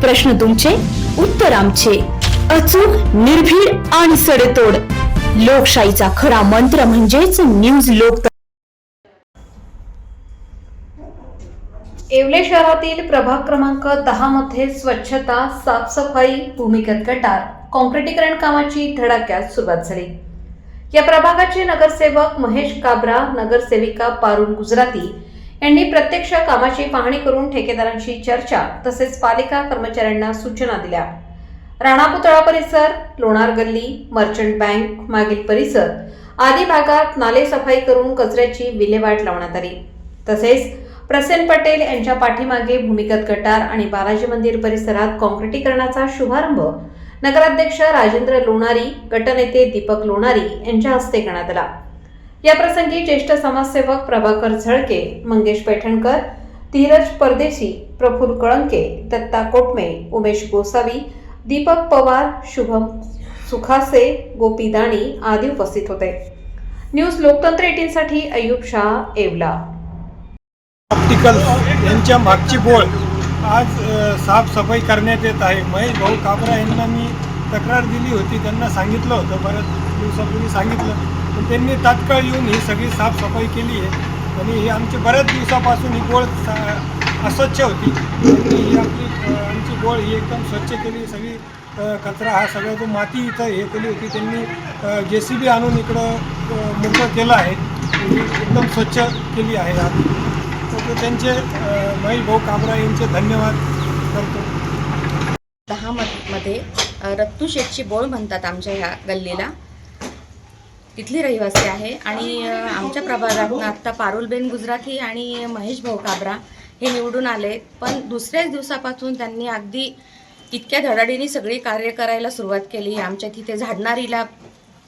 प्रश्न तुमचे, उत्तर आमचे. अचूक, निर्भीड आणि सडेतोड. लोकशाहीचा खरा मंत्र म्हणजेच न्यूज लोक. येवले शहरातील प्रभाग क्रमांक 10 मध्ये स्वच्छता, साफसफाई, भूमिगत गटार, काँक्रिटीकरण कामाची धडाक्यात सुरुवात झाली. या प्रभागाचे नगरसेवक महेश काबरा, नगरसेविका पारुल गुजराती यांनी प्रत्यक्ष कामाची पाहणी करून ठेकेदारांशी चर्चा तसेच पालिका कर्मचाऱ्यांना सूचना दिल्या. राणा पुतळा परिसर, लोणार गल्ली, मर्चंट बँक मागील परिसर आदी भागात नाले सफाई करून कचऱ्याची विल्हेवाट लावण्यात आली. तसेच प्रसेन पटेल यांच्या पाठीमागे भूमिगत गटार आणि बालाजी मंदिर परिसरात काँक्रिटीकरणाचा शुभारंभ नगराध्यक्ष राजेंद्र लोणारी, गटनेते दीपक लोणारी यांच्या हस्ते करण्यात आला. या प्रसंगी ज्येष्ठ समाजसेवक प्रभाकर झळके, मंगेश पैठणकर, धीरज परदेशी, प्रफुल्ल कळंके, दत्ता कोटमे, उमेश गोसावी, दीपक पवार, शुभम सुखासे, गोपी दाणी आदी उपस्थित होते. न्यूज लोकतंत्र 18 साठी अय्यूब शाह, येवला. ऑप्टिकल यांच्या मागची बोळ आज साफसफाई करण्यात येत आहे. महेश भाऊ काबरा यांना मी तक्रार दिली होती, त्यांना सांगितलं होतं, बऱ्याच दिवसापूर्वी सांगितलं, पण त्यांनी तात्काळ येऊन ही सगळी साफसफाई केली आहे. आणि ही आमची बऱ्याच दिवसापासून ही बोळ अस्वच्छ होती. ही आमची बोळ ही एकदम स्वच्छ केली. सगळी कचरा हा सगळा जो माती इथं हे केली होती, त्यांनी JCB आणून इकडं मोकळं केलं आहे. एकदम स्वच्छ केली आहे. तर त्यांचे महेश भाऊ काबरा यांचे धन्यवाद करतो. 10 मध्ये रत्नू शेठची बोळ म्हणतात आमच्या ह्या गल्लीला. तिथली रहिवासी आहे आणि आमच्या प्रभागातून आत्ता पारुलबेन गुजराती आणि महेश भाऊ काबरा हे निवडून आले. पण दुसऱ्याच दिवसापासून त्यांनी अगदी इतक्या धडाडीने सगळी कार्य करायला सुरुवात केली. आमच्या तिथे झाडणारीला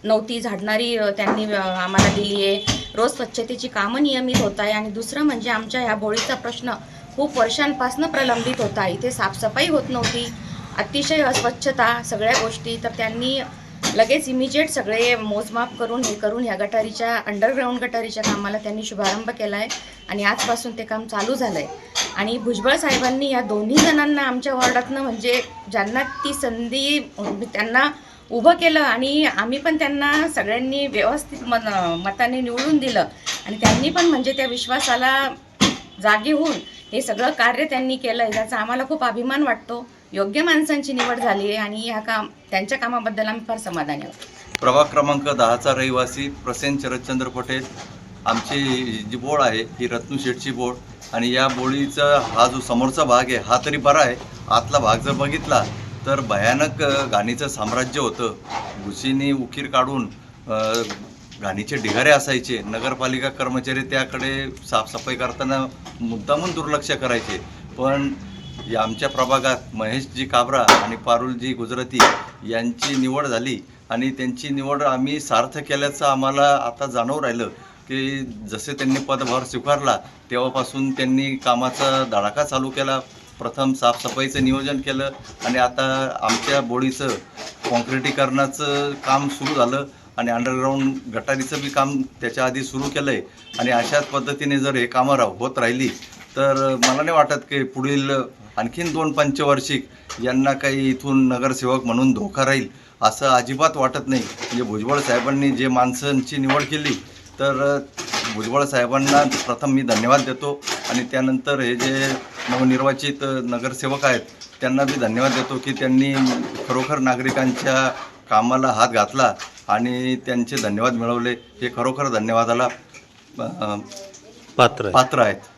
नव्हती, झाडणारी त्यांनी आम्हाला दिली आहे. रोज स्वच्छतेची कामं नियमित होत आहे. आणि दुसरं म्हणजे आमच्या ह्या बोळीचा प्रश्न खूप वर्षांपासून प्रलंबित होता. इथे साफसफाई होत नव्हती, अतिशय अस्वच्छता सगळ्या गोष्टी. तर त्यांनी लगेच इमिजिएट सगळे मोजमाप करून हे करून ह्या गटारीच्या अंडरग्राऊंड गटारीच्या कामाला त्यांनी शुभारंभ केला आहे. आणि आजपासून ते काम चालू झालं आहे. आणि भुजबळ साहेबांनी या दोन्ही जणांना आमच्या वॉर्डातनं म्हणजे ज्यांना ती संधी त्यांना उभं केलं आणि आम्ही पण त्यांना सगळ्यांनी व्यवस्थित मताने निवडून दिलं. आणि त्यांनी पण म्हणजे त्या विश्वासाला जागी होऊन हे सगळं कार्य त्यांनी केलं आहे, याचा आम्हाला खूप अभिमान वाटतो. योग्य माणसांची निवड झाली आहे आणि त्यांच्या कामाबद्दल आम्ही फार समाधानी आहोत. प्रभाग क्रमांक 10चा रहिवासी प्रसेन शरदचंद्र पटेल. आमची जी बोळ आहे ही रत्नू शेठची बोळ. आणि या बोळीचा हा जो समोरचा भाग आहे हा तरी बरा आहे. आतला भाग जर बघितला तर भयानक घाणीचं साम्राज्य होतं. घुशीने उकीर काढून घाणीचे ढिगारे असायचे. नगरपालिका कर्मचारी त्याकडे साफसफाई करताना मुद्दामून दुर्लक्ष करायचे. पण या आमच्या प्रभागात महेशजी काबरा आणि पारुलजी गुजराती यांची निवड झाली आणि त्यांची निवड आम्ही सार्थ केल्याचं आम्हाला आता जाणवू राहिलं की जसे त्यांनी पदभार स्वीकारला तेव्हापासून त्यांनी कामाचा धडाका चालू केला. प्रथम साफसफाईचं नियोजन केलं आणि आता आमच्या बोळीचं काँक्रिटीकरणाचं काम सुरू झालं आणि अंडरग्राऊंड गटारीचं बी काम त्याच्या आधी सुरू केलं आहे. आणि अशाच पद्धतीने जर हे कामं होत राहिली तर मला नाही वाटत की पुढील आणखीन 2 पंचवार्षिक यांना काही इथून नगरसेवक म्हणून धोका राहील असं अजिबात वाटत नाही. म्हणजे भुजबळ साहेबांनी जे माणसांची निवड केली तर भुजबळ साहेबांना प्रथम मी धन्यवाद देतो. आणि त्यानंतर हे जे नवनिर्वाचित नगरसेवक आहेत त्यांना बी धन्यवाद देतो की त्यांनी खरोखर नागरिकांच्या कामाला हात घातला आणि त्यांचे धन्यवाद मिळवले. हे खरोखर धन्यवादाला पात्र आहेत.